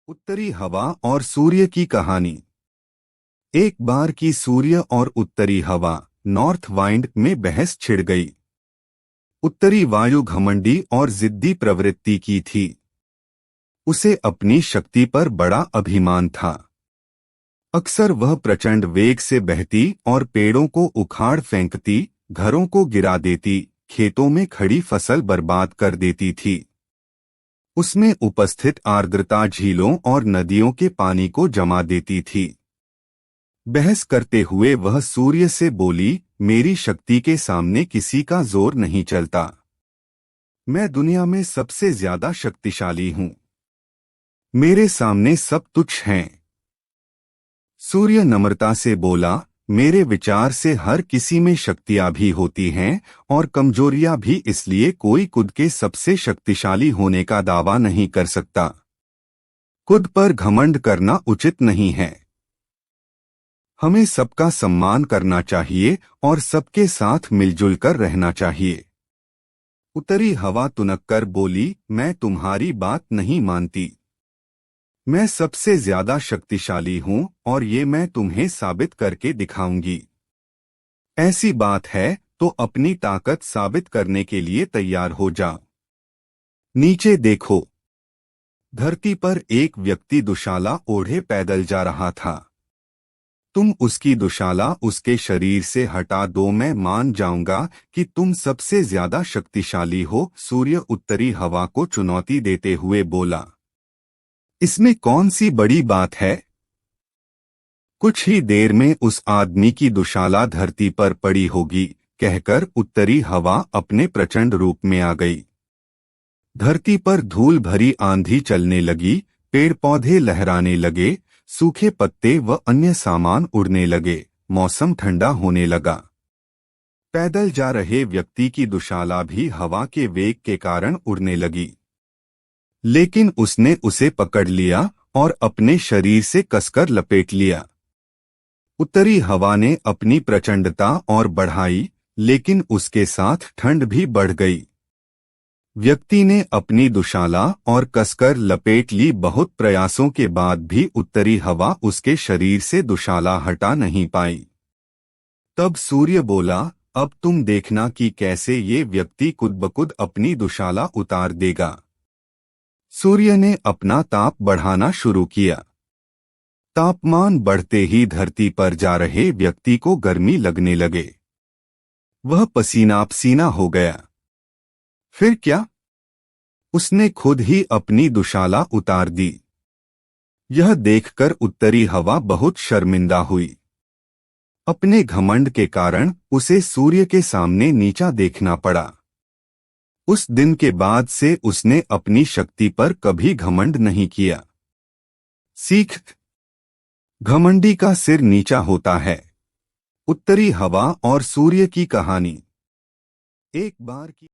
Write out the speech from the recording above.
उत्तरी हवा और सूर्य की कहानी। एक बार की सूर्य और उत्तरी हवा नॉर्थ वाइंड में बहस छिड़ गई। उत्तरी वायु घमंडी और जिद्दी प्रवृत्ति की थी। उसे अपनी शक्ति पर बड़ा अभिमान था। अक्सर वह प्रचंड वेग से बहती और पेड़ों को उखाड़ फेंकती, घरों को गिरा देती, खेतों में खड़ी फसल बर्बाद कर देती थी। उसमें उपस्थित आर्द्रता झीलों और नदियों के पानी को जमा देती थी। बहस करते हुए वह सूर्य से बोली, मेरी शक्ति के सामने किसी का जोर नहीं चलता। मैं दुनिया में सबसे ज्यादा शक्तिशाली हूं। मेरे सामने सब तुच्छ हैं। सूर्य नम्रता से बोला, मेरे विचार से हर किसी में शक्तियां भी होती हैं और कमजोरियां भी, इसलिए कोई खुद के सबसे शक्तिशाली होने का दावा नहीं कर सकता। खुद पर घमंड करना उचित नहीं है। हमें सबका सम्मान करना चाहिए और सबके साथ मिलजुल कर रहना चाहिए। उत्तरी हवा तुनककर बोली, मैं तुम्हारी बात नहीं मानती। मैं सबसे ज्यादा शक्तिशाली हूं और ये मैं तुम्हें साबित करके दिखाऊंगी। ऐसी बात है तो अपनी ताकत साबित करने के लिए तैयार हो जाओ। नीचे देखो। धरती पर एक व्यक्ति दुशाला ओढ़े पैदल जा रहा था। तुम उसकी दुशाला उसके शरीर से हटा दो, मैं मान जाऊंगा कि तुम सबसे ज्यादा शक्तिशाली हो। सूर्य उत्तरी हवा को चुनौती देते हुए बोला, इसमें कौन सी बड़ी बात है। कुछ ही देर में उस आदमी की दुशाला धरती पर पड़ी होगी, कहकर उत्तरी हवा अपने प्रचंड रूप में आ गई। धरती पर धूल भरी आंधी चलने लगी, पेड़ पौधे लहराने लगे, सूखे पत्ते व अन्य सामान उड़ने लगे, मौसम ठंडा होने लगा। पैदल जा रहे व्यक्ति की दुशाला भी हवा के वेग के कारण उड़ने लगी, लेकिन उसने उसे पकड़ लिया और अपने शरीर से कसकर लपेट लिया। उत्तरी हवा ने अपनी प्रचंडता और बढ़ाई, लेकिन उसके साथ ठंड भी बढ़ गई। व्यक्ति ने अपनी दुशाला और कसकर लपेट ली। बहुत प्रयासों के बाद भी उत्तरी हवा उसके शरीर से दुशाला हटा नहीं पाई। तब सूर्य बोला, अब तुम देखना कि कैसे ये व्यक्ति खुद ब खुद अपनी दुशाला उतार देगा। सूर्य ने अपना ताप बढ़ाना शुरू किया। तापमान बढ़ते ही धरती पर जा रहे व्यक्ति को गर्मी लगने लगे। वह पसीना पसीना हो गया। फिर क्या? उसने खुद ही अपनी दुशाला उतार दी। यह देखकर उत्तरी हवा बहुत शर्मिंदा हुई। अपने घमंड के कारण उसे सूर्य के सामने नीचा देखना पड़ा। उस दिन के बाद से उसने अपनी शक्ति पर कभी घमंड नहीं किया। सीख, घमंडी का सिर नीचा होता है। उत्तरी हवा और सूर्य की कहानी। एक बार की